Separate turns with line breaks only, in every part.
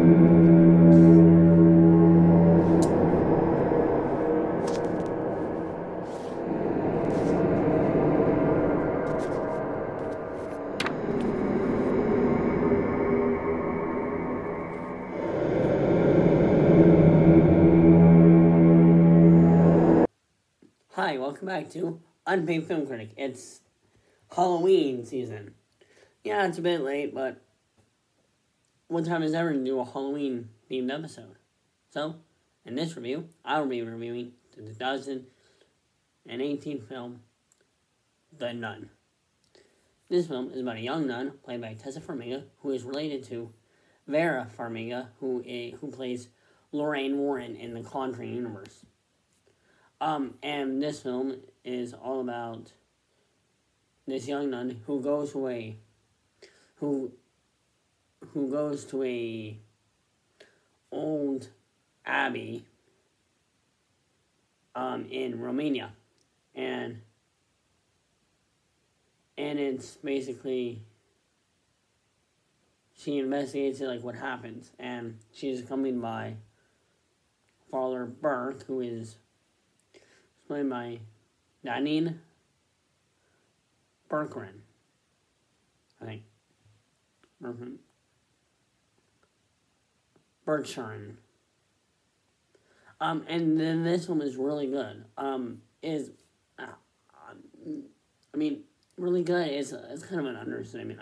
Hi, welcome back to Unpaid Film Critic. It's Halloween season. Yeah, it's a bit late, but what time is ever to do a Halloween-themed episode? So, in this review, I'll be reviewing the 2018 film, The Nun. This film is about a young nun, played by Tessa Farmiga, who is related to Vera Farmiga, who plays Lorraine Warren in the Conjuring universe. And this film is all about this young nun who goes to a old abbey in Romania, and it's basically she investigates it, like what happens, and she's accompanied by Father Burke, who is played by Danine Berkran, I think. Berkshire. And then this one is really good. Really good is kind of an understatement.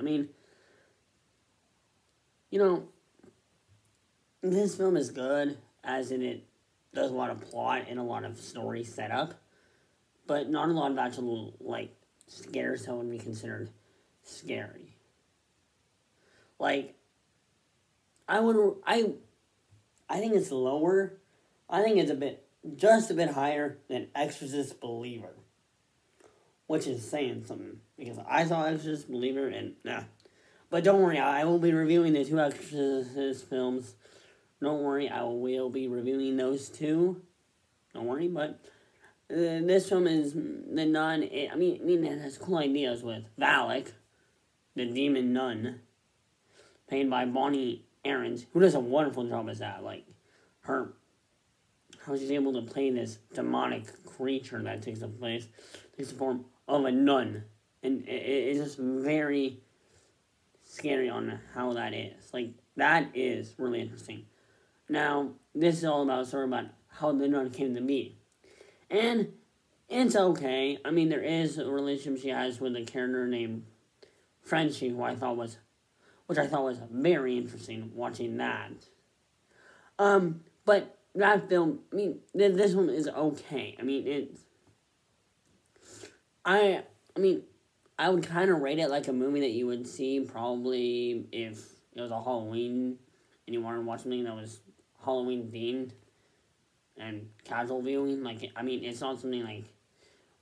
This film is good as in it does a lot of plot and a lot of story setup, but not a lot of actual, scares that would be considered scary. I think it's lower. I think it's just a bit higher than Exorcist Believer, which is saying something, because I saw Exorcist Believer and nah. But don't worry, I will be reviewing the two Exorcist films. Don't worry, I will be reviewing those two. Don't worry, but this film is The Nun. It has cool ideas with Valak, the demon nun, played by Bonnie Aarons, who does a wonderful job as that. How she's able to play this demonic creature that takes the form of a nun. And it's just very scary on how that is. That is really interesting. Now, this is all about how the nun came to be. And it's okay. There is a relationship she has with a character named Frenchie, which I thought was very interesting watching that. But that film, this one is okay. I would kind of rate it like a movie that you would see probably if it was a Halloween and you wanted to watch something that was Halloween themed and casual viewing. It's not something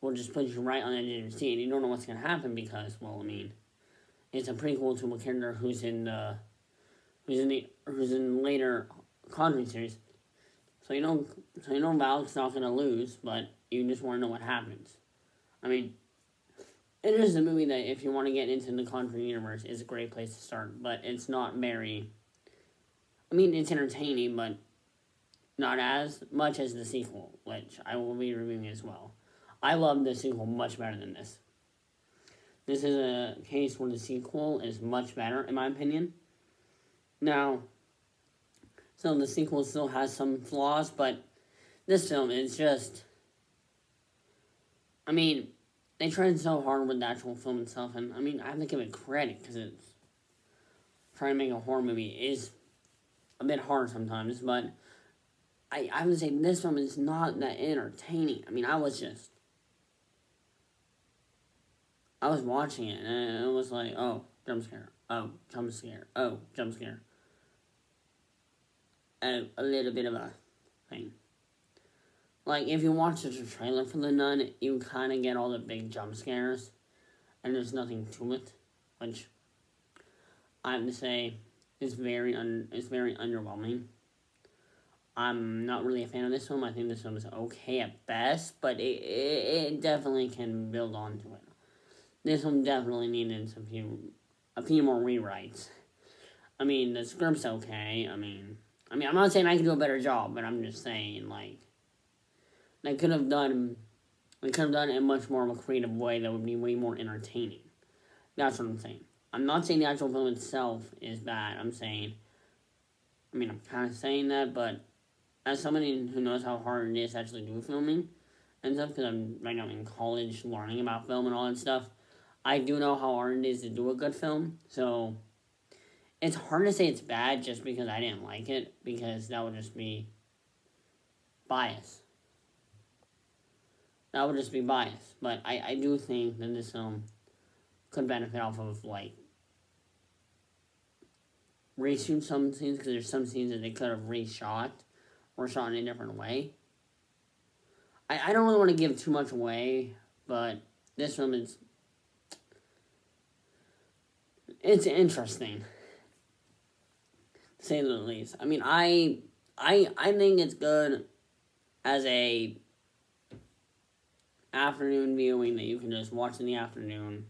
will just put you right on the edge of your seat and you don't know what's going to happen because, it's a prequel to a character who's in later Conjuring series. So you know Valak's not going to lose, but you just want to know what happens. It is a movie that, if you want to get into the Conjuring universe, is a great place to start, but it's not very... it's entertaining, but not as much as the sequel, which I will be reviewing as well. I love the sequel much better than this. This is a case where the sequel is much better, in my opinion. Now, so the sequel still has some flaws, but this film is just... they tried so hard with the actual film itself, and, I have to give it credit, because it's... trying to make a horror movie is a bit hard sometimes, but I have to say this film is not that entertaining. I was watching it, and it was like, oh, jump scare, oh, jump scare, oh, jump scare. A little bit of a thing. If you watch the trailer for The Nun, you kind of get all the big jump scares, and there's nothing to it, which I have to say is very underwhelming. I'm not really a fan of this film. I think this film is okay at best, but it definitely can build onto it. This one definitely needed a few more rewrites. I mean, the script's okay. I mean, I'm not saying I can do a better job, but I'm just saying, like, they could have done it in a much more of a creative way that would be way more entertaining. That's what I'm saying. I'm not saying the actual film itself is bad. I'm kind of saying that, but as somebody who knows how hard it is to actually do filming and stuff, because I'm right now in college learning about film and all that stuff, I do know how hard it is to do a good film, so it's hard to say it's bad just because I didn't like it, because that would just be bias. That would just be bias, but I do think that this film could benefit off of, like, reshoot some scenes, because there's some scenes that they could have reshot or shot in a different way. I don't really want to give too much away, but this film it's interesting, to say the least. I mean, I think it's good as a afternoon viewing that you can just watch in the afternoon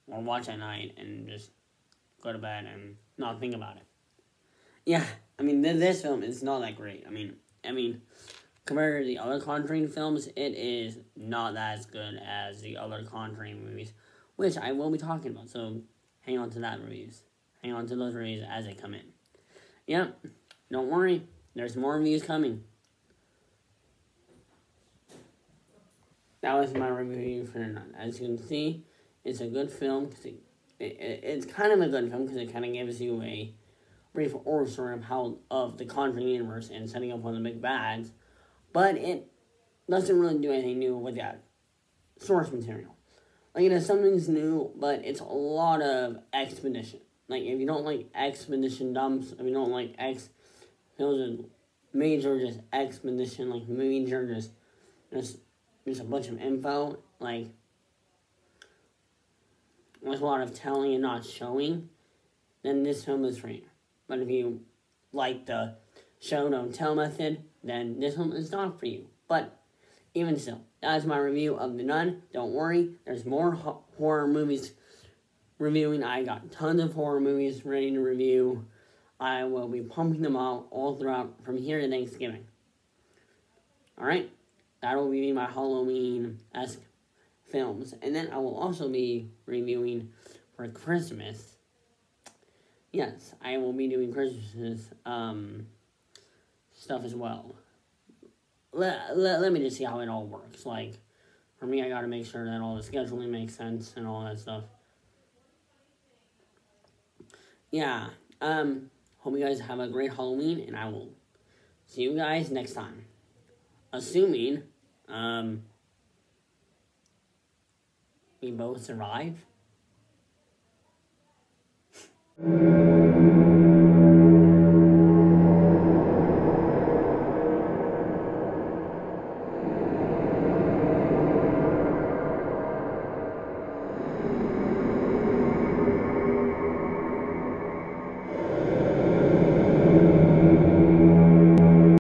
or watch at night and just go to bed and not think about it. Yeah, I mean, this film is not that great. I mean, compared to the other Conjuring films, it is not as good as the other Conjuring movies, which I will be talking about, so hang on to those reviews as they come in. Yep, don't worry, there's more reviews coming. That was my review for NUN. As you can see, it's a good film. It's kind of a good film because it kind of gives you a brief origin story of the Conjuring universe and setting up one of the big bads, but it doesn't really do anything new with that source material. Like, it has some things new, but it's a lot of exposition. Like, if you don't like exposition dumps, if you don't like major just exposition, like major just a bunch of info, like with a lot of telling and not showing, then this film is for you. But if you like the show don't tell method, then this film is not for you. But even still, that's my review of The Nun. Don't worry, there's more horror movies reviewing. I got tons of horror movies ready to review. I will be pumping them out all throughout from here to Thanksgiving. Alright? That will be my Halloween-esque films. And then I will also be reviewing for Christmas. Yes, I will be doing Christmas stuff as well. Let me just see how it all works. Like, for me, I gotta make sure that all the scheduling makes sense and all that stuff. Yeah, hope you guys have a great Halloween, and I will see you guys next time. Assuming, we both survive.